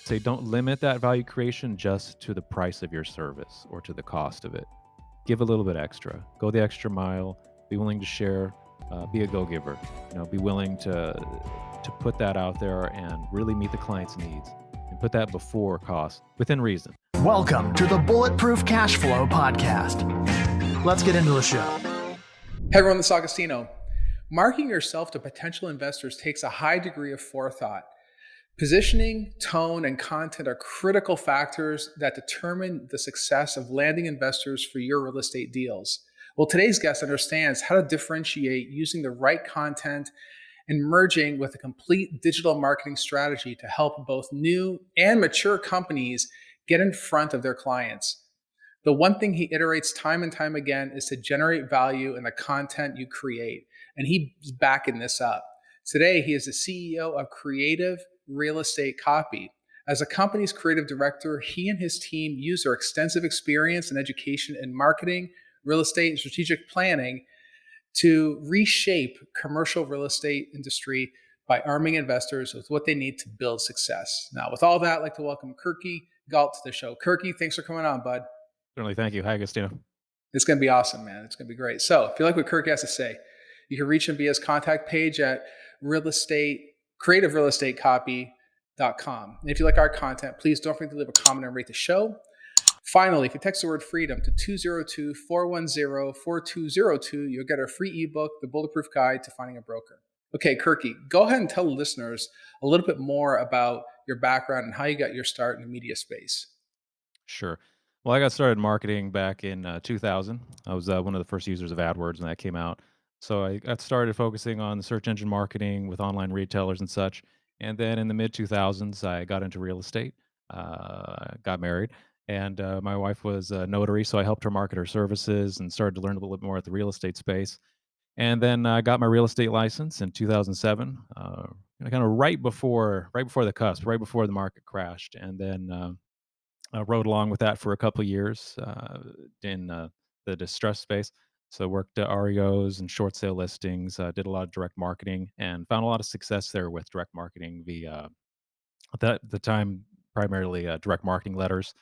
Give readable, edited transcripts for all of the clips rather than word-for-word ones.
say don't limit that value creation just to the price of your service or to the cost of it. Give a little bit extra. Go the extra mile. Be willing to share. Be a go-giver. Be willing to put that out there and really meet the client's needs and put that before cost within reason. Welcome to the Bulletproof Cashflow podcast. Let's get into the show. Hey everyone, this is Augustino. Marketing yourself to potential investors takes a high degree of forethought. Positioning, tone, and content are critical factors that determine the success of landing investors for your real estate deals. Well, today's guest understands how to differentiate using the right content and merging with a complete digital marketing strategy to help both new and mature companies get in front of their clients. The one thing he iterates time and time again is to generate value in the content you create. And he's backing this up. Today, he is the CEO of Creative Real Estate Copy. As a company's creative director, he and his team use their extensive experience and education in marketing, real estate, and strategic planning to reshape commercial real estate industry by arming investors with what they need to build success. Now, with all that, I'd like to welcome Kirky Galt to the show. Kirky, thanks for coming on, bud. Certainly. Thank you. Hi, Agostino. It's going to be awesome, man. It's going to be great. So if you like what Kirk has to say, you can reach him via his contact page at creativerealestatecopy.com. And if you like our content, please don't forget to leave a comment and rate the show. Finally, if you text the word freedom to 202-410-4202, you'll get our free ebook, The Bulletproof Guide to Finding a Broker. Okay, Kirky, go ahead and tell the listeners a little bit more about your background and how you got your start in the media space. Sure. Well, I got started marketing back in 2000. I was one of the first users of AdWords when that came out. So I got started focusing on search engine marketing with online retailers and such. And then in the mid 2000s, I got into real estate, got married, and my wife was a notary. So I helped her market her services and started to learn a little bit more at the real estate space. And then I got my real estate license in 2007, kind of right before the cusp, right before the market crashed. And then rode along with that for a couple of years in the distress space. So worked at REOs and short sale listings. Did a lot of direct marketing and found a lot of success there with direct marketing via at the time primarily direct marketing letters,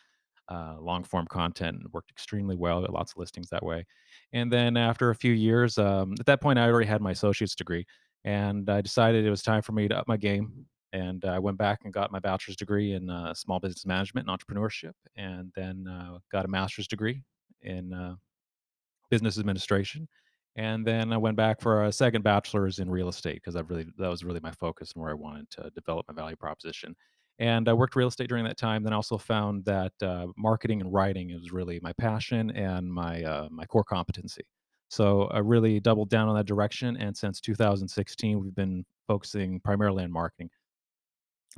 long form content. Worked extremely well. Got lots of listings that way. And then after a few years, at that point, I already had my associate's degree, and I decided it was time for me to up my game. And I went back and got my bachelor's degree in small business management and entrepreneurship, and then got a master's degree in business administration. And then I went back for a second bachelor's in real estate because that was really my focus and where I wanted to develop my value proposition. And I worked real estate during that time. Then also found that marketing and writing is really my passion and my core competency. So I really doubled down on that direction. And since 2016, we've been focusing primarily on marketing.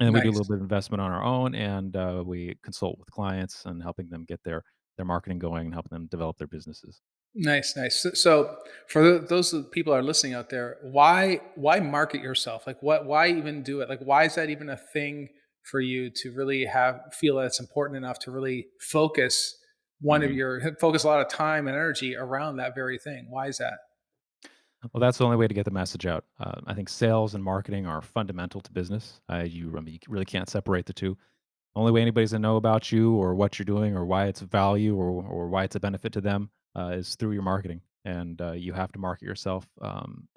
And we do a Nice. little bit of investment on our own, and we consult with clients and helping them get their marketing going and helping them develop their businesses. Nice. So for those of the people that are listening out there, why market yourself? Like why even do it? Like why is that even a thing for you to really feel that it's important enough to really Mhm. focus a lot of time and energy around that very thing? Why is that? Well, that's the only way to get the message out. I think sales and marketing are fundamental to business. I mean, you really can't separate the two. Only way anybody's gonna know about you or what you're doing or why it's value or why it's a benefit to them is through your marketing. And you have to market yourself.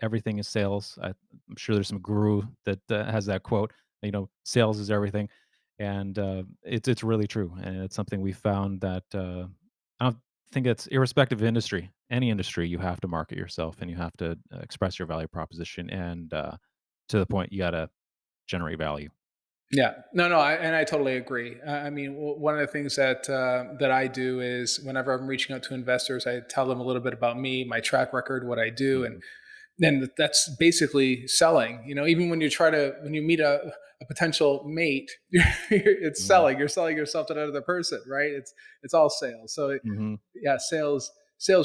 Everything is sales. I'm sure there's some guru that has that quote. Sales is everything, and it's really true. And it's something we found that I don't think it's irrespective of industry. Any industry, you have to market yourself and you have to express your value proposition. And to the point, you got to generate value. Yeah, no, I totally agree. I mean, one of the things that I do is whenever I'm reaching out to investors, I tell them a little bit about me, my track record, what I do, and Mhm. then that's basically selling. Even when you meet a potential mate, it's Mhm. selling. You're selling yourself to another person, right? It's all sales. So Mhm. yeah, sales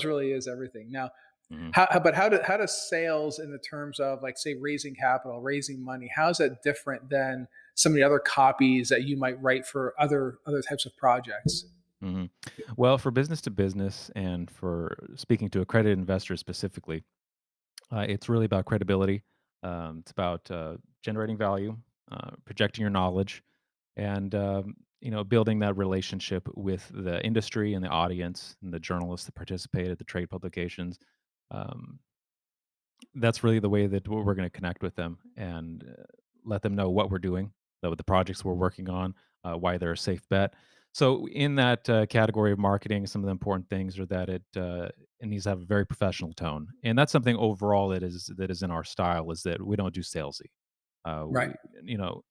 really is everything. Now, Mhm. how does sales in the terms of like say raising capital, raising money, how is that different than some of the other copies that you might write for other types of projects? Mhm. Well, for business to business and for speaking to accredited investors specifically, it's really about credibility. It's about generating value, projecting your knowledge, and building that relationship with the industry and the audience and the journalists that participated, the trade publications. Um, that's really the way that we're going to connect with them and let them know what we're doing, the projects we're working on, why they're a safe bet. So, in that category of marketing, some of the important things are that it needs to have a very professional tone, and that's something overall that is in our style is that we don't do salesy. Uh, Right. we, you know,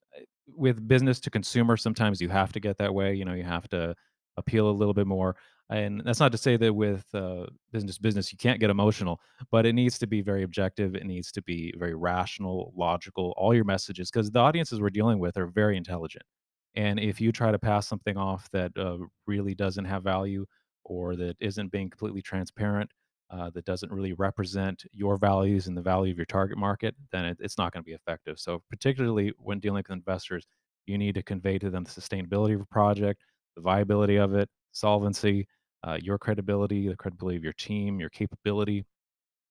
with business to consumer, sometimes you have to get that way. You have to appeal a little bit more, and that's not to say that with business to business you can't get emotional, but it needs to be very objective. It needs to be very rational, logical. All your messages, because the audiences we're dealing with are very intelligent, and if you try to pass something off that really doesn't have value or that isn't being completely transparent, that doesn't really represent your values and the value of your target market, then it's not going to be effective. So, particularly when dealing with investors, you need to convey to them the sustainability of a project, the viability of it, solvency, your credibility, the credibility of your team, your capability.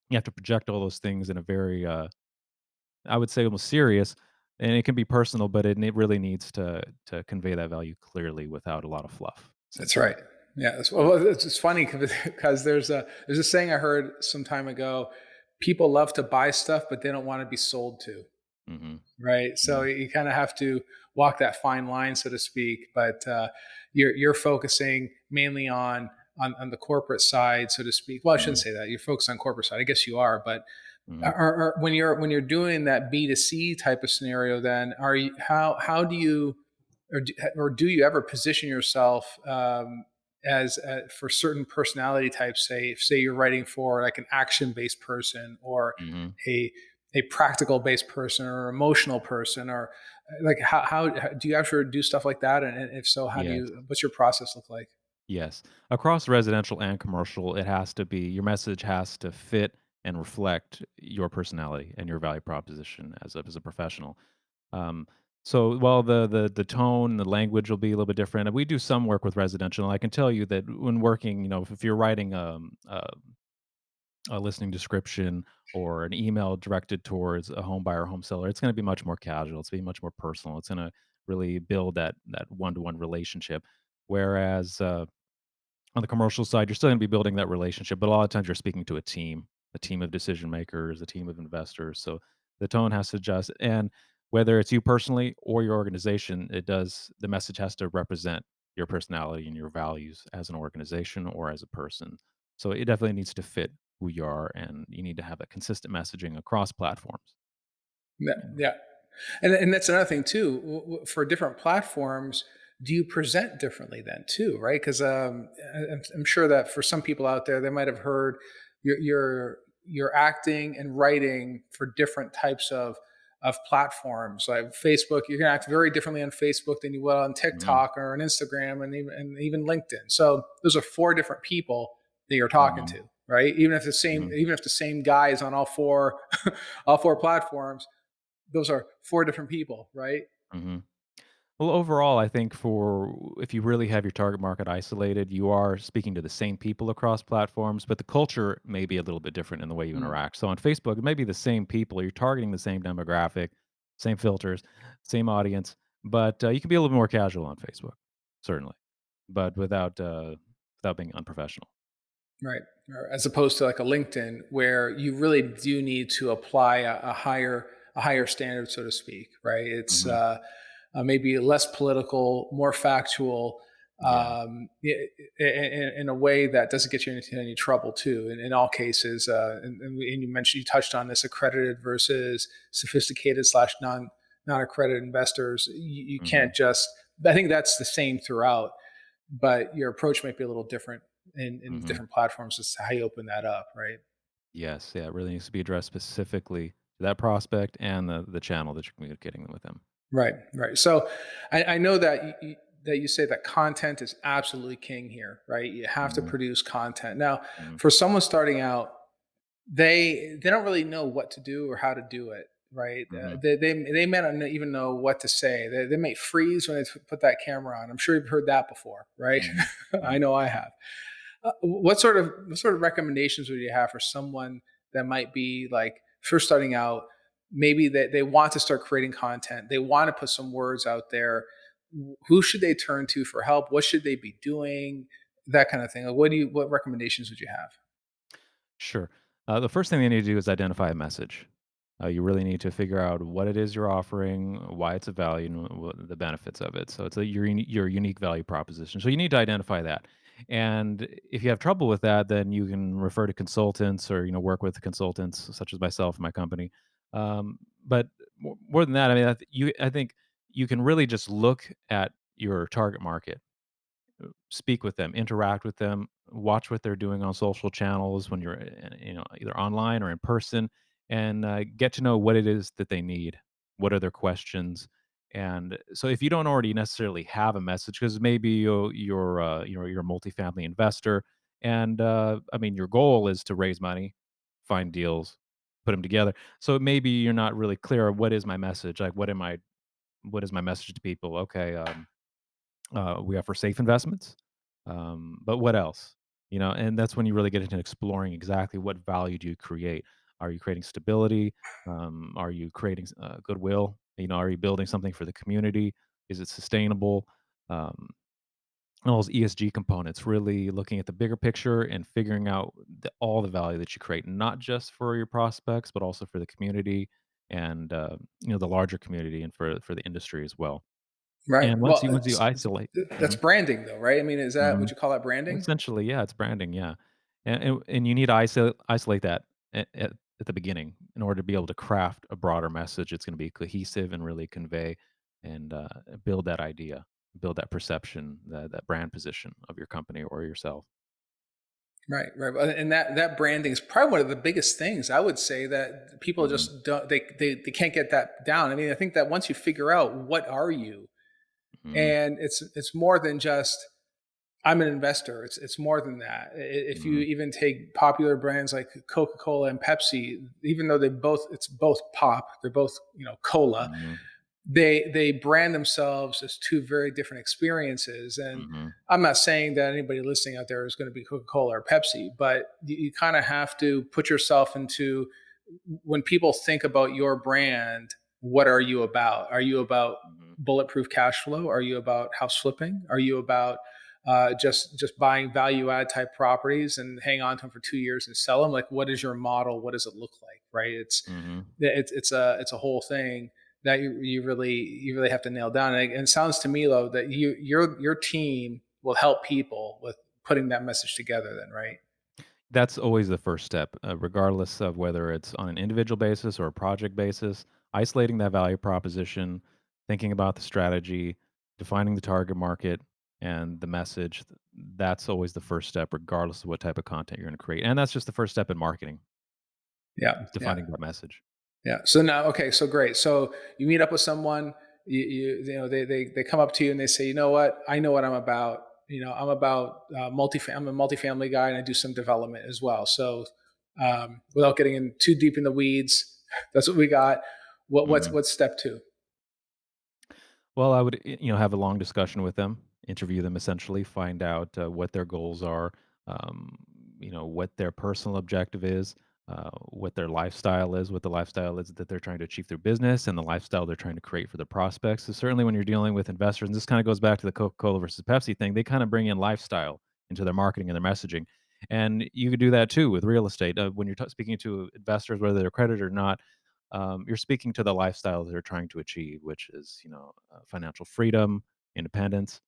You have to project all those things in a very, I would say, almost serious, and it can be personal, but it really needs to convey that value clearly without a lot of fluff. That's Essentially, right. Yeah. Well, it's funny because there's a saying I heard some time ago. People love to buy stuff, but they don't want to be sold to. hmm Right. So hmm you kind of have to walk that fine line, so to speak. But you're focusing mainly on the corporate side, so to speak. Well, I shouldn't hmm say that. You're focused on corporate side. I guess you are, but hmm when you're doing that B2C type of scenario, then are you how do you or do you ever position yourself as for certain personality types? Say you're writing for like an action based person or hmm a a practical based person or emotional person or like how do you actually do stuff like that? And if so, how do Yes. you? What's your process look like? Yes. Across residential and commercial, it has to be your message has to fit and reflect your personality and your value proposition as a professional. Um, so while the tone, the language will be a little bit different, and we do some work with residential, and I can tell you that when working, if you're writing a listing description or an email directed towards a home buyer or home seller, it's going to be much more casual. It's going to be much more personal. It's going to really build that one to one relationship. Whereas on the commercial side, you're still gonna be building that relationship, but a lot of times you're speaking to a team of decision makers, a team of investors. So the tone has to adjust. And whether it's you personally or your organization, the message has to represent your personality and your values as an organization or as a person. So it definitely needs to fit who you are, and you need to have a consistent messaging across platforms. Yeah, Yeah. yeah. And that's another thing too. For different platforms, do you present differently then too? Right? Because I'm sure that for some people out there, they might have heard you're acting and writing for different types of platforms. Like Facebook, you're going to act very differently on Facebook than you would on Mhm, TikTok or on Instagram and even LinkedIn. So those are four different people that you're talking mhm, to, right? mhm, Even if the same guy is on all four all four platforms, those are four different people, right? mhm. Well, overall, I think for if you really have your target market isolated, you are speaking to the same people across platforms, but the culture may be a little bit different in the way you Mm, interact. So on Facebook, it may be the same people, you're targeting the same demographic, same filters, same audience, but you can be a little more casual on Facebook, certainly, but without being unprofessional. right. Or as opposed to like a LinkedIn where you really do need to apply a higher standard, so to speak, right? It's hmm maybe less political, more factual, Yeah. in a way that doesn't get you into any trouble too. In all cases, and you mentioned you touched on this accredited versus sophisticated slash non accredited investors. You hmm can't just. I think that's the same throughout, but your approach might be a little different in hmm different platforms as to how you open that up, right? Yes. Yeah. It really needs to be addressed specifically to that prospect and the channel that you're communicating with them. Right, right. So I know that you say that content is absolutely king here, right? You have to hmm produce content. Now, hmm for someone starting out, they don't really know what to do or how to do it, right? hmm They may not even know what to say. They may freeze when they put that camera on. I'm sure you've heard that before, right? hmm I know I have. What sort of recommendations would you have for someone that might be like first starting out? Maybe they want to start creating content. They want to put some words out there. who should they turn to for help? What should they be doing? That kind of thing. Like, what recommendations would you have? Sure. The first thing they need to do is identify a message. You really need to figure out what it is you're offering, why it's a value, and what the benefits of it. So it's your unique value proposition. So you need to identify that. And if you have trouble with that, then you can refer to consultants or work with consultants such as myself and my company. But more than that, I mean, I think you can really just look at your target market, speak with them, interact with them, watch what they're doing on social channels when you're, either online or in person, and get to know what it is that they need. What are their questions? And so, if you don't already necessarily have a message, because maybe you're a multifamily investor, and I mean, your goal is to raise money, find deals, put them together. So maybe you're not really clear on what is my message. Like, what is my message to people? Okay, we offer safe investments, but what else? And that's when you really get into exploring exactly what value do you create. Are you creating stability? Are you creating goodwill? Are you building something for the community? Is it sustainable? Um, and all those ESG components, really looking at the bigger picture and figuring out all the value that you create, not just for your prospects, but also for the community and the larger community and for the industry as well. Right. And Well, once you isolate. that's Mhm. branding, though, right? I mean, is that would Mhm. you call that branding? Essentially, yeah, it's branding, yeah. And you need to isolate that at the beginning in order to be able to craft a broader message. It's gonna be cohesive and really convey and, build that idea, build that perception, that brand position of your company or yourself. Right, right, and that branding is probably one of the biggest things I would say that people Mhm, just don't they can't get that down. I mean, I think that once you figure out what are you, mhm, and it's more than just I'm an investor. It's more than that. If you mhm, even take popular brands like Coca Cola and Pepsi, even though it's both pop, they're both cola. mhm, They brand themselves as two very different experiences. And mhm, I'm not saying that anybody listening out there is going to be Coca-Cola or Pepsi, but you kind of have to put yourself into when people think about your brand, what are you about? Are you about mhm, bulletproof cash flow? Are you about house flipping? Are you about just buying value add type properties and hang on to them for 2 years and sell them? Like, what is your model? What does it look like? Right? mhm. It's a whole thing that you really have to nail down. And it sounds to me, though, that your team will help people with putting that message together. Then, right? That's always the first step, regardless of whether it's on an individual basis or a project basis. Isolating that value proposition, thinking about the strategy, defining the target market, and the message. That's always the first step, regardless of what type of content you're going to create. And that's just the first step in marketing, Yeah, is yeah. defining that message. Yeah. So now, okay. So great. So you meet up with someone. They come up to you and they say, you know what? I know what I'm about. I'm about I'm a multifamily guy, and I do some development as well. So without getting in too deep in the weeds, that's what we got. Mhm. What's step two? Well, I would, have a long discussion with them, interview them essentially, find out what their goals are, um, what their personal objective is, what their lifestyle is, what the lifestyle is that they're trying to achieve through business, and the lifestyle they're trying to create for their prospects. So certainly, when you're dealing with investors, and this kind of goes back to the Coca-Cola versus Pepsi thing, they kind of bring in lifestyle into their marketing and their messaging, and you could do that too with real estate. When you're speaking to investors, whether they're accredited or not, you're speaking to the lifestyle that they're trying to achieve, which is, financial freedom, independence.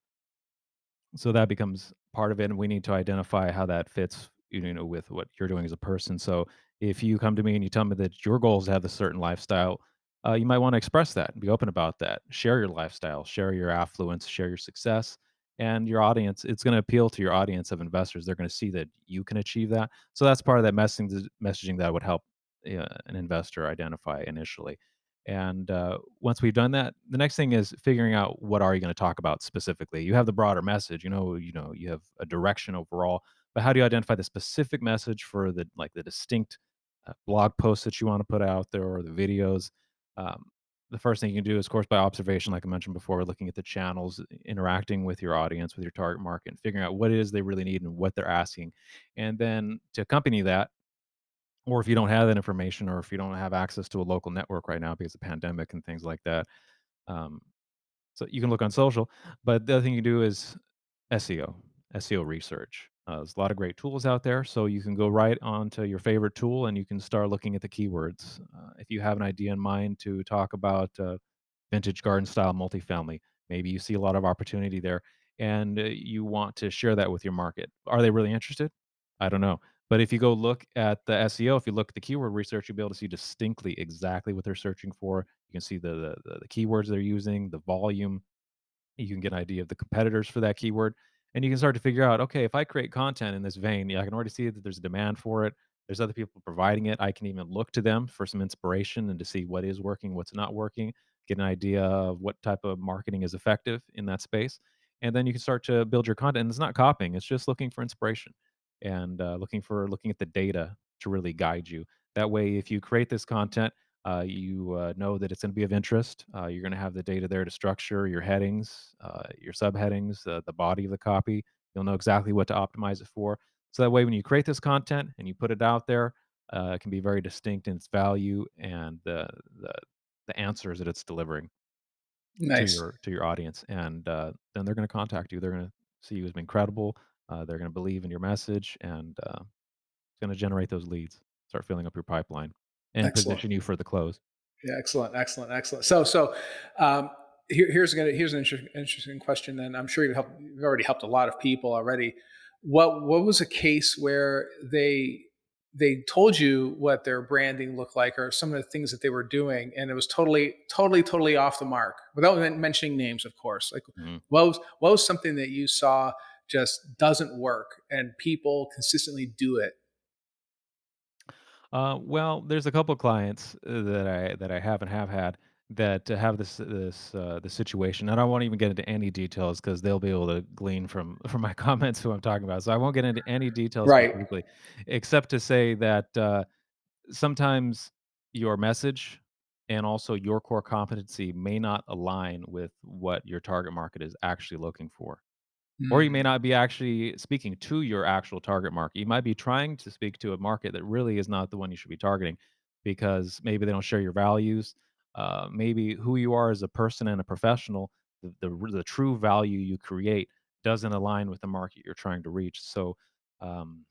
So that becomes part of it, and we need to identify how that fits, with what you're doing as a person. So if you come to me and you tell me that your goal is to have a certain lifestyle, you might want to express that and be open about that. Share your lifestyle, share your affluence, share your success, and your audience. It's going to appeal to your audience of investors. They're going to see that you can achieve that. So that's part of that messaging that would help an investor identify initially. And once we've done that, the next thing is figuring out what are you going to talk about specifically. You have the broader message, you have a direction overall, but how do you identify the specific message for the distinct blog posts that you want to put out there or the videos? Um, the first thing you can do is, of course, by observation, like I mentioned before, looking at the channels, interacting with your audience, with your target market, and figuring out what it is they really need and what they're asking. And then to accompany that, or if you don't have that information, or if you don't have access to a local network right now because of pandemic and things like that, um, So you can look on social, but the other thing you do is SEO, SEO research. There's a lot of great tools out there, so you can go right onto your favorite tool and you can start looking at the keywords. If you have an idea in mind to talk about vintage garden style multifamily, maybe you see a lot of opportunity there and you want to share that with your market. Are they really interested? I don't know. But if you go look at the SEO, if you look at the keyword research, you'll be able to see distinctly exactly what they're searching for. You can see the keywords they're using, the volume, you can get an idea of the competitors for that keyword, and you can start to figure out, okay, if I create content in this vein, yeah, I can already see that there's a demand for it. There's other people providing it. I can even look to them for some inspiration and to see what is working, what's not working, get an idea of what type of marketing is effective in that space. And then you can start to build your content. And it's not copying, it's just looking for inspiration and looking at the data to really guide you. That way, if you create this content, you know that it's going to be of interest. You're going to have the data there to structure your headings, your subheadings, the body of the copy. You'll know exactly what to optimize it for. So that way, when you create this content and you put it out there, it can be very distinct in its value and the answers that it's delivering Nice. to your audience. And then they're going to contact you. They're going to see you as being credible. They're going to believe in your message, and it's going to generate those leads. Start filling up your pipeline and Excellent. position you for the close. Yeah, excellent, excellent, excellent. So, here's an interesting question. Then I'm sure you've already helped a lot of people already. What was a case where they told you what their branding looked like, or some of the things that they were doing, and it was totally off the mark, without mentioning names, of course. Like, Mhm. what was something that you saw just doesn't work, and people consistently do it? Well, there's a couple clients that I have and have had that have this situation, and I won't even get into any details because they'll be able to glean from my comments who I'm talking about. So I won't get into any details Right. specifically, except to say that sometimes your message and also your core competency may not align with what your target market is actually looking for. Or you may Mm, not be actually speaking to your actual target market. You might be trying to speak to a market that really is not the one you should be targeting because maybe they don't share your values. Maybe who you are as a person and a professional, the true value you create doesn't align with the market you're trying to reach. So, um,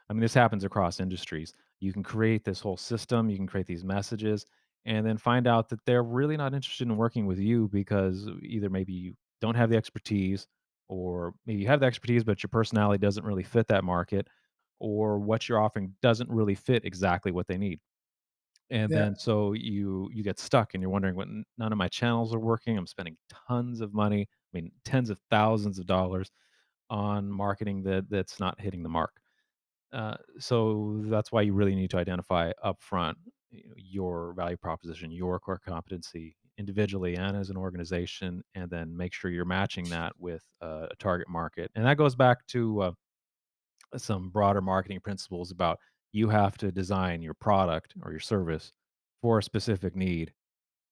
I mean, this happens across industries. You can create this whole system, you can create these messages, and then find out that they're really not interested in working with you because either maybe you don't have the expertise, or maybe you have the expertise, but your personality doesn't really fit that market, or what you're offering doesn't really fit exactly what they need. And yeah. then so you get stuck and you're wondering, what, none of my channels are working. I'm spending tons of money, I mean, tens of thousands of dollars on marketing that's not hitting the mark. So that's why you really need to identify upfront your value proposition, your core competency individually and as an organization, and then make sure you're matching that with a target market. And that goes back to some broader marketing principles about you have to design your product or your service for a specific need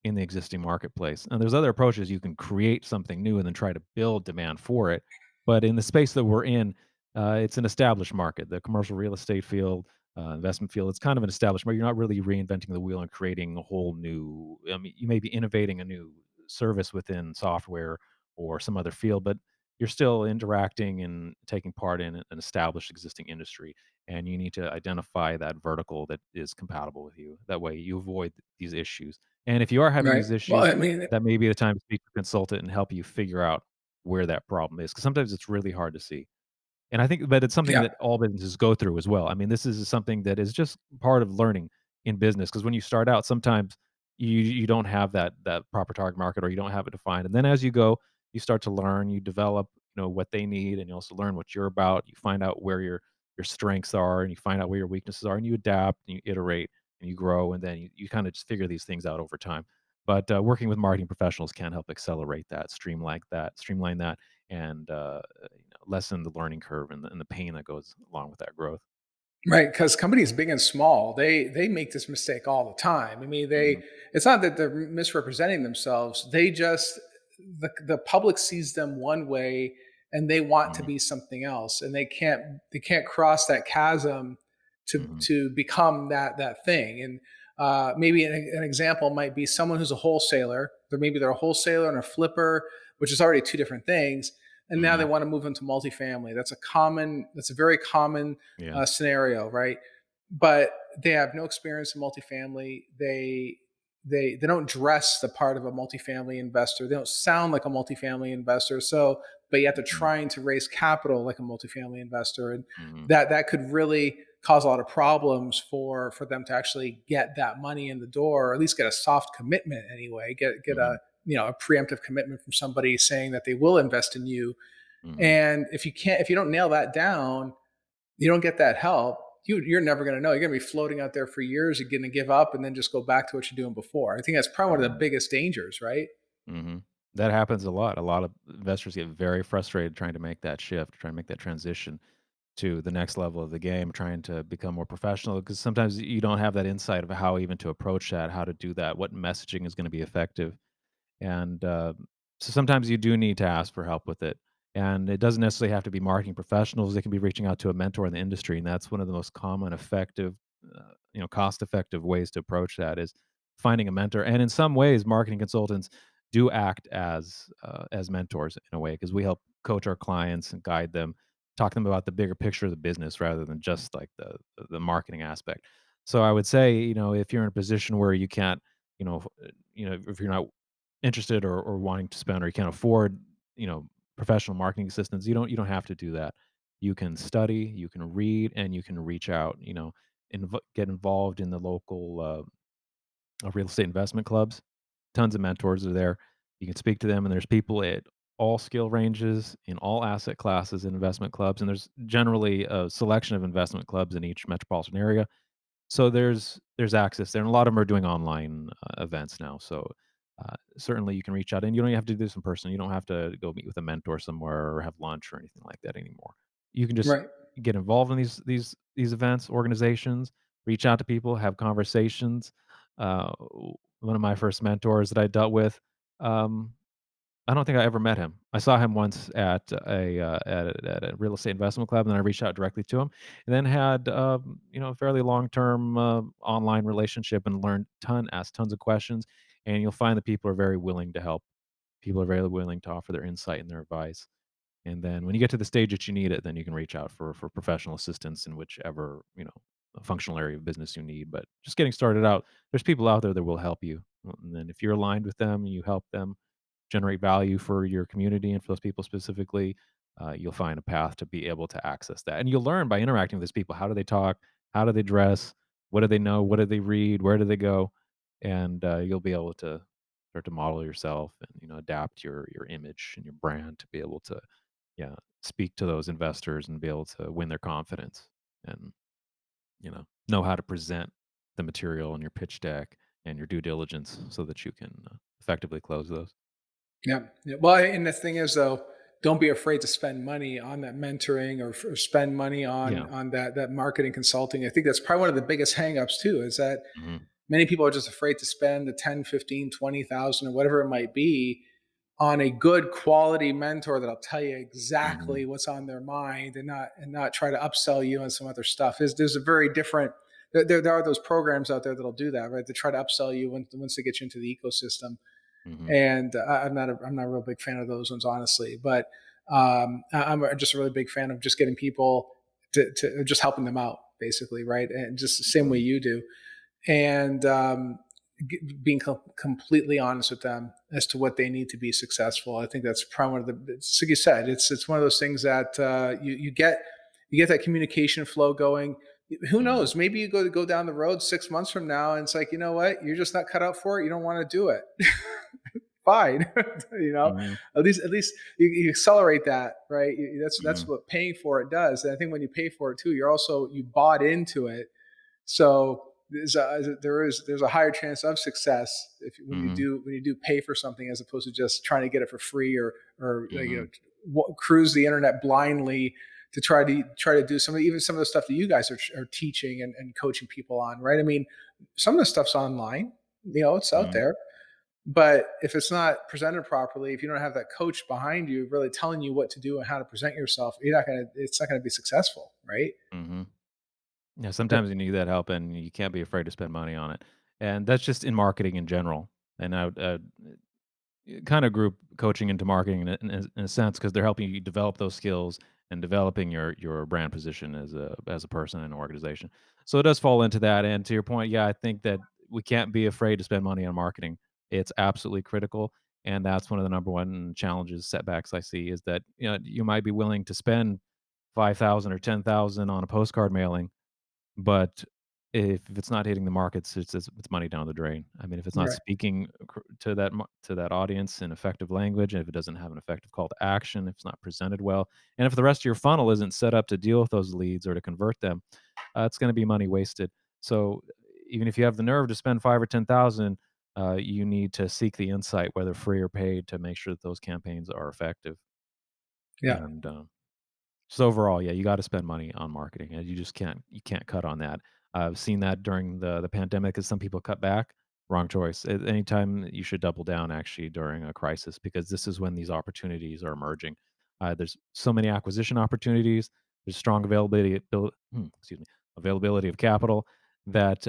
in the existing marketplace. And there's other approaches. You can create something new and then try to build demand for it. But in the space that we're in, it's an established market. The commercial real estate field, investment field, it's kind of an established market. You're not really reinventing the wheel and creating a whole new, I mean, you may be innovating a new service within software or some other field, but you're still interacting and taking part in an established existing industry. And you need to identify that vertical that is compatible with you. That way you avoid these issues, and if you are having Right. these Well, issues, I mean, that may be the time to speak to a consultant and help you figure out where that problem is, because sometimes it's really hard to see. And I think but it's something yeah. that all businesses go through as well. I mean, this is something that is just part of learning in business, because when you start out, sometimes you don't have that proper target market or you don't have it defined. And then as you go, you start to learn, you develop, what they need, and you also learn what you're about. You find out where your strengths are, and you find out where your weaknesses are, and you adapt and you iterate and you grow, and then you kind of just figure these things out over time. But working with marketing professionals can help accelerate that, streamline that, and lessen the learning curve and the pain that goes along with that growth. Right, because companies big and small, they make this mistake all the time. I mean, Mhm, it's not that they're misrepresenting themselves. They just the public sees them one way and they want to mhm, be something else, and they can't cross that chasm mhm, to become that thing. And maybe an example might be someone who's a wholesaler. they're a wholesaler and a flipper, which is already two different things. And now they Mhm. want to move into multifamily. That's a very common Yeah. scenario, right? But they have no experience in multifamily. They don't dress the part of a multifamily investor. They don't sound like a multifamily investor. So, but yet they're Mhm. trying to raise capital like a multifamily investor, and Mhm. that could really cause a lot of problems for them to actually get that money in the door, or at least get a soft commitment anyway. Get a Mhm. a preemptive commitment from somebody saying that they will invest in you. Mhm. And if you don't nail that down, you don't get that help, you're never going to know. You're going to be floating out there for years. You're going to give up and then just go back to what you're doing before. I think that's probably one of the Mhm. biggest dangers, right? Mhm. That happens a lot. A lot of investors get very frustrated trying to make that shift, trying to make that transition to the next level of the game, trying to become more professional because sometimes you don't have that insight of how even to approach that, how to do that, what messaging is gonna be effective. And, so sometimes you do need to ask for help with it, and it doesn't necessarily have to be marketing professionals, it can be reaching out to a mentor in the industry, and that's one of the most common effective, cost-effective ways to approach that is finding a mentor, and in some ways, marketing consultants do act as mentors in a way because we help coach our clients and guide them, talk to them about the bigger picture of the business rather than just, like, the marketing aspect. So I would say, if you're in a position where you can't, if you're not interested or wanting to spend or you can't afford, professional marketing assistance, you don't have to do that. You can study, you can read, and you can reach out, get involved in the local real estate investment clubs. Tons of mentors are there. You can speak to them, and there's people at all skill ranges in all asset classes in investment clubs, and there's generally a selection of investment clubs in each metropolitan area. So there's access there, and a lot of them are doing online, events now, so, certainly you can reach out, and you don't have to do this in person, you don't have to go meet with a mentor somewhere or have lunch or anything like that anymore. You can just Right. get involved in these events, organizations, reach out to people, have conversations. One of my first mentors that I dealt with, um I don't think I ever met him. I saw him once at a real estate investment club, and then I reached out directly to him, and then had, a fairly long-term, online relationship and asked tons of questions, and you'll find that people are very willing to help. People are very willing to offer their insight and their advice. And then when you get to the stage that you need it, then you can reach out for professional assistance in whichever, functional area of business you need. But just getting started out, there's people out there that will help you. And then if you're aligned with them and you help them generate value for your community and for those people specifically, you'll find a path to be able to access that. And you'll learn by interacting with these people. How do they talk? How do they dress? What do they know? What do they read? Where do they go? And you'll be able to start to model yourself and adapt your image and your brand to be able to, yeah, speak to those investors and be able to win their confidence and, know how to present the material in your pitch deck and your due diligence so that you can effectively close those. Yeah. Yeah. Well, and the thing is, though, don't be afraid to spend money on that mentoring, or spend money Yeah. on that marketing consulting. I think that's probably one of the biggest hangups too, is that Mhm. many people are just afraid to spend the 10, 15, 20,000 or whatever it might be on a good quality mentor that'll tell you Mhm. exactly what's on their mind, and not try to upsell you on some other stuff. There's a very different, there are those programs out there that'll do that, right? To try to upsell you once they get you into the ecosystem. Mhm. And I'm not a real big fan of those ones, honestly. But I'm just a really big fan of just getting people to just helping them out, basically, right? And just the same way Mhm. you do, and being completely honest with them as to what they need to be successful. I think that's probably one of the, it's like you said, it's one of those things that you get that communication flow going. Who Mhm. knows? Maybe you go down the road 6 months from now, and it's like, you know what? You're just not cut out for it. You don't want to do it. Fine. you know, Mhm. at least you accelerate that, right? That's Mhm. what paying for it does. And I think when you pay for it too, you bought into it. So there's a higher chance of success if Mhm. when you do pay for something, as opposed to just trying to get it for free, or Mhm. cruise the internet blindly to try to do some of the stuff that you guys are teaching and coaching people on, right? I mean, some of the stuff's online, it's out Mhm. there, but if it's not presented properly, if you don't have that coach behind you really telling you what to do and how to present yourself, it's not gonna be successful, right? Mhm. Yeah, sometimes you need that help, and you can't be afraid to spend money on it, and that's just in marketing in general. And I would, kind of group coaching into marketing in a sense because they're helping you develop those skills and developing your brand position as a person and organization. So it does fall into that. And to your point, yeah, I think that we can't be afraid to spend money on marketing. It's absolutely critical, and that's one of the number one challenges, setbacks I see is that you might be willing to spend 5,000 or 10,000 on a postcard mailing, but if it's not hitting the markets, it's money down the drain. I mean, if it's not Right. speaking to that audience in effective language, and if it doesn't have an effective call to action, if it's not presented well, and if the rest of your funnel isn't set up to deal with those leads or to convert them, it's gonna be money wasted. So, even if you have the nerve to spend 5 or 10,000, you need to seek the insight, whether free or paid, to make sure that those campaigns are effective. Yeah. And, so overall, yeah, you gotta spend money on marketing, and you can't cut on that. I've seen that during the pandemic as some people cut back. Wrong choice. At any time, you should double down actually during a crisis because this is when these opportunities are emerging. There's so many acquisition opportunities. There's strong excuse me, availability of capital that,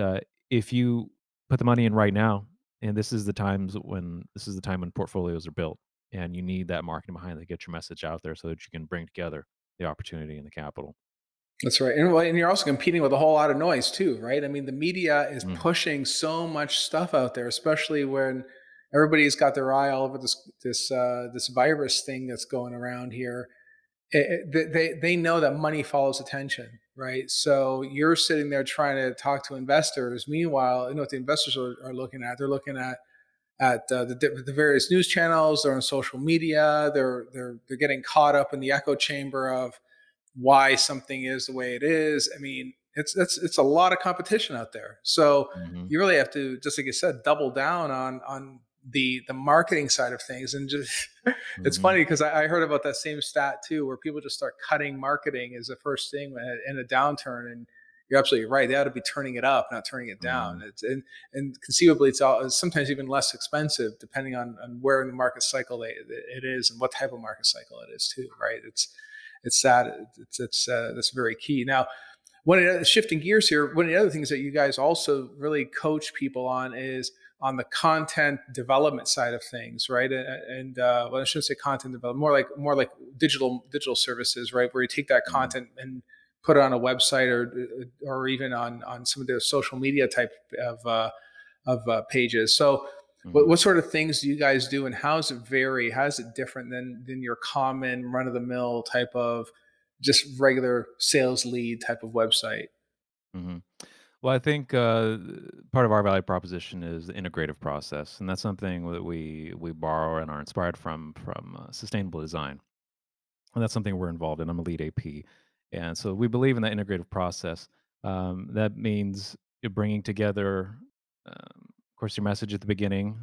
if you put the money in right now, and this is the time when portfolios are built, and you need that marketing behind to get your message out there so that you can bring together the opportunity and the capital. That's right. And you're also competing with a whole lot of noise too, right? I mean, the media is Mm, pushing so much stuff out there, especially when everybody's got their eye all over this virus thing that's going around here. They know that money follows attention, right? So you're sitting there trying to talk to investors. Meanwhile, you know what the investors are looking at? They're looking at the various news channels. They're on social media. They're getting caught up in the echo chamber of why something is the way it is. I mean, it's a lot of competition out there. So mhm, you really have to, just like you said, double down on the marketing side of things. And just it's mhm, funny because I heard about that same stat too, where people just start cutting marketing as the first thing in a downturn. And you're absolutely right. They ought to be turning it up, not turning it down. mhm, And conceivably it's sometimes even less expensive depending on where in the market cycle it is and what type of market cycle it is too. Right? It's that that's very key. Now, shifting gears here, one of the other things that you guys also really coach people on is on the content development side of things, right? And well, I shouldn't say content development, more like digital services, right? Where you take that mhm, content and put it on a website or even on some of the social media type of pages. So, what, mhm, what sort of things do you guys do, and how does it vary? How is it different than your common run of the mill type of just regular sales lead type of website? mhm. Well, I think, part of our value proposition is the integrative process, and that's something that we borrow and are inspired from sustainable design. And that's something we're involved in. I'm a lead AP, and so we believe in that integrative process. That means you're bringing together, of course, your message at the beginning.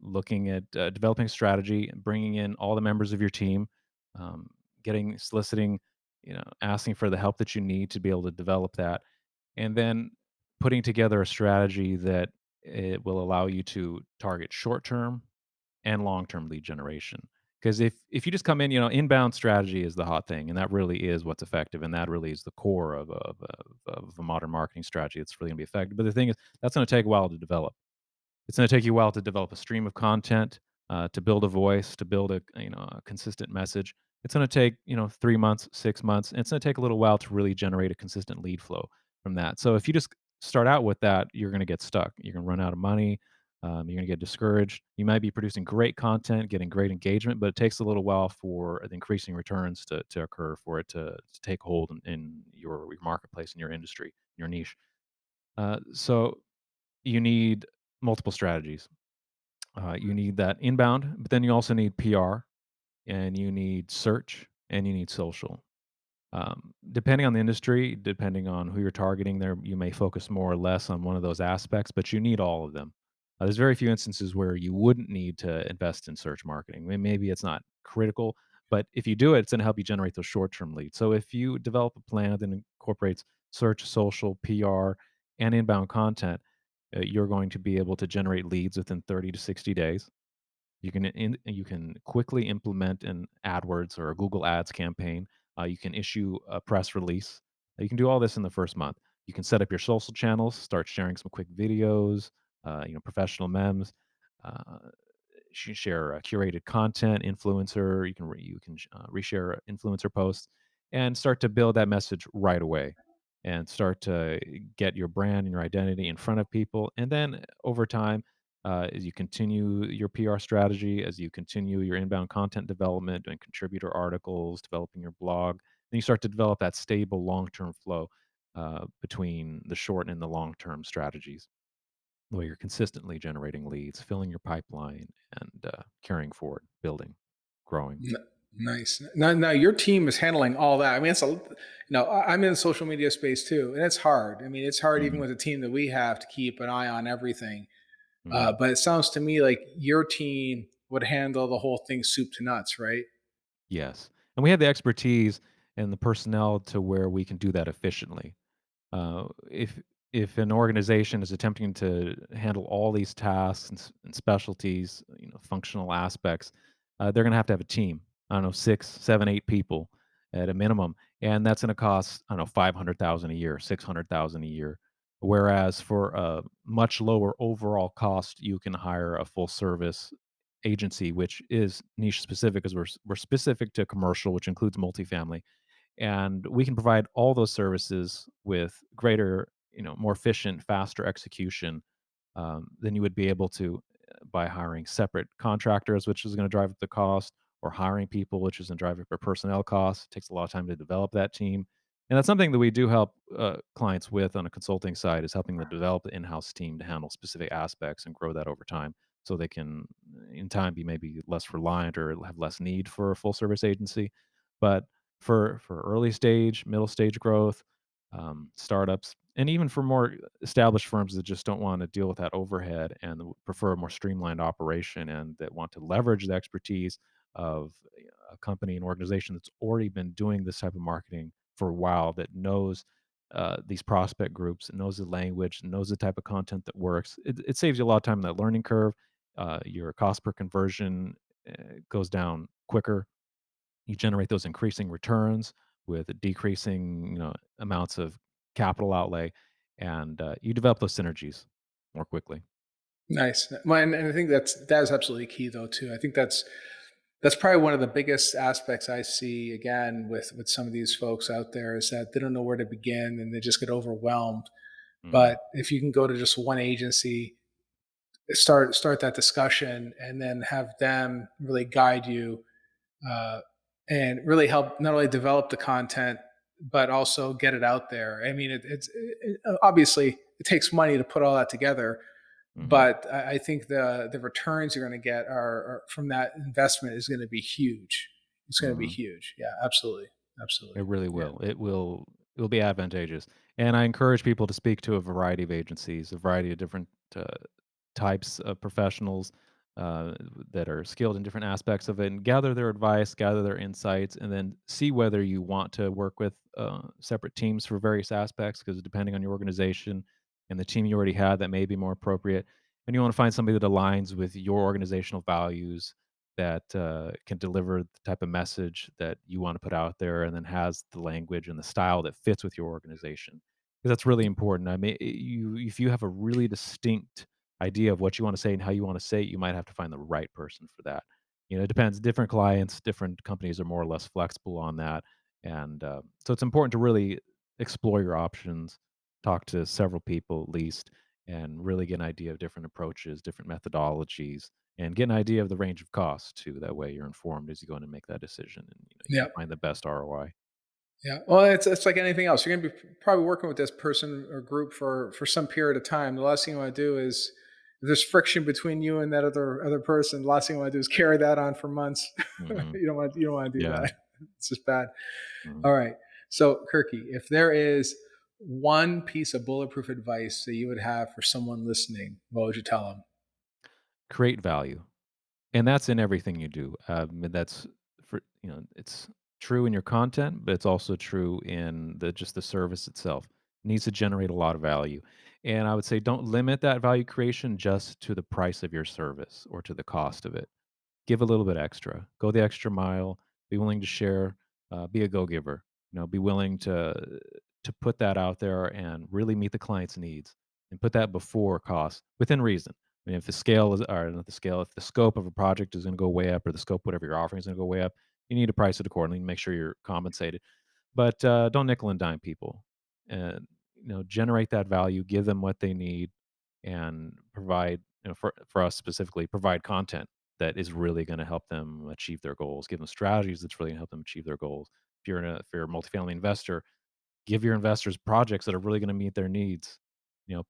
Looking at developing a strategy, bringing in all the members of your team, um, soliciting, asking for the help that you need to be able to develop that, and then putting together a strategy that it will allow you to target short term and long-term lead generation. Because if you just come in, inbound strategy is the hot thing, and that really is what's effective, and that really is the core of a modern marketing strategy that's really gonna be effective. But the thing is, that's gonna take a while to develop. It's gonna take you a while to develop a stream of content, to build a voice, to build a consistent message. It's gonna take, 3 months, 6 months, and it's gonna take a little while to really generate a consistent lead flow from that. So if you just start out with that, you're gonna get stuck. You're gonna run out of money, you're gonna get discouraged. You might be producing great content, getting great engagement, but it takes a little while for the increasing returns to occur, for it to take hold in your marketplace, in your industry, your niche. So you need multiple strategies. You need that inbound, but then you also need PR, and you need search, and you need social. Depending on the industry, depending on who you're targeting, there you may focus more or less on one of those aspects, but you need all of them. There's very few instances where you wouldn't need to invest in search marketing. Maybe it's not critical, but if you do it, it's going to help you generate those short-term leads. So if you develop a plan that incorporates search, social, PR, and inbound content, you're going to be able to generate leads within 30 to 60 days. You can quickly implement an AdWords or a Google Ads campaign. You can issue a press release. You can do all this in the first month. You can set up your social channels, start sharing some quick videos, professional memes. Uh, share curated content, influencer. You can reshare influencer posts and start to build that message right away, and start to get your brand and your identity in front of people. And then over time, as you continue your PR strategy, as you continue your inbound content development, doing contributor articles, developing your blog, then you start to develop that stable long term flow between the short and the long term strategies, where you're consistently generating leads, filling your pipeline, and carrying forward, building, growing. N- Nice. Now your team is handling all that. I mean, I'm in the social media space too, and it's hard. I mean, it's hard even Hmm. with the team that we have to keep an eye on everything. Hmm. But it sounds to me like your team would handle the whole thing soup to nuts, right? Yes. And we have the expertise and the personnel to where we can do that efficiently. If an organization is attempting to handle all these tasks and specialties, functional aspects, they're going to have a team. I don't know, 6, 7, 8 people at a minimum, and that's going to cost, I don't know, 500,000 a year, 600,000 a year. Whereas for a much lower overall cost, you can hire a full service agency, which is niche specific, because we're specific to commercial, which includes multifamily, and we can provide all those services with greater, more efficient, faster execution than you would be able to by hiring separate contractors, which is going to drive up the cost, or hiring people, which is going to drive up your personnel costs. It takes a lot of time to develop that team, and that's something that we do help clients with on a consulting side, is helping them develop the in-house team to handle specific aspects and grow that over time, so they can, in time, be maybe less reliant or have less need for a full service agency. But for early stage, middle stage growth, startups, and even for more established firms that just don't want to deal with that overhead and prefer a more streamlined operation, and that want to leverage the expertise of a company and organization that's already been doing this type of marketing for a while, that knows these prospect groups, knows the language, knows the type of content that works. It saves you a lot of time in that learning curve. Your cost per conversion goes down quicker. You generate those increasing returns with decreasing, amounts of capital outlay, and you develop those synergies more quickly. Nice. Well, and I think that is absolutely key though too. I think that's probably one of the biggest aspects I see again with some of these folks out there, is that they don't know where to begin and they just get overwhelmed. Mhm. But if you can go to just one agency, start that discussion, and then have them really guide you, uh, and really help not only develop the content but also get it out there. I mean, obviously it takes money to put all that together, Mhm. but I think the returns you're going to get are from that investment is going to be huge. It's going to be Mhm. huge. Yeah, absolutely, absolutely. It really Yeah, will. It will be advantageous, and I encourage people to speak to a variety of agencies, a variety of different uh, types of professionals uh, that are skilled in different aspects of it, and gather their advice, gather their insights, and then see whether you want to work with separate teams for various aspects. Because depending on your organization and the team you already have, that may be more appropriate. And you want to find somebody that aligns with your organizational values, that can deliver the type of message that you want to put out there, and then has the language and the style that fits with your organization. Because that's really important. I mean, if you have a really distinct idea of what you want to say and how you want to say it, you might have to find the right person for that. It depends. Different clients, different companies are more or less flexible on that, and so it's important to really explore your options, talk to several people at least, and really get an idea of different approaches, different methodologies, and get an idea of the range of costs too. That way, you're informed as you go in and make that decision, and you yeah, can find the best ROI. yeah. Well, it's like anything else. You're going to be probably working with this person or group for some period of time. The last thing you want to do is, if there's friction between you and that other person, the last thing you want to do is carry that on for months. Hmm. You don't want to do Yeah. that. It's just bad. Mhm. All right. So, Kirky, if there is one piece of bulletproof advice that you would have for someone listening, what would you tell them? Create value. And that's in everything you do. And that's for it's true in your content, but it's also true in the service itself. It needs to generate a lot of value. And I would say don't limit that value creation just to the price of your service or to the cost of it. Give a little bit extra. Go the extra mile. Be willing to share. Be a go giver. Be willing to put that out there and really meet the client's needs, and put that before cost, within reason. I mean, if the scale is, or not the scale, if the scope of a project is going to go way up, or the scope, whatever you're offering, is going to go way up, you need to price it accordingly and make sure you're compensated. But don't nickel and dime people, and generate that value, give them what they need, and provide, for us specifically, provide content that is really going to help them achieve their goals. Give them strategies that's really going to help them achieve their goals. If you're a multifamily investor, give your investors projects that are really going to meet their needs.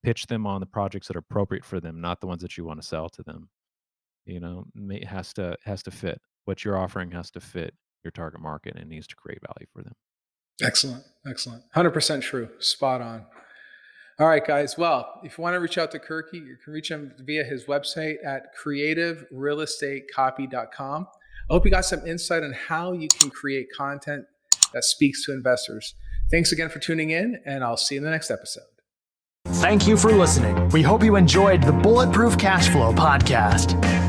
Pitch them on the projects that are appropriate for them, not the ones that you want to sell to them. It has to fit. What you're offering has to fit your target market, and it needs to create value for them. Excellent. Excellent. 100% true. Spot on. All right, guys. Well, if you want to reach out to Kirky, you can reach him via his website at creativerealestatecopy.com. I hope you got some insight on how you can create content that speaks to investors. Thanks again for tuning in, and I'll see you in the next episode. Thank you for listening. We hope you enjoyed the Bulletproof Cashflow podcast.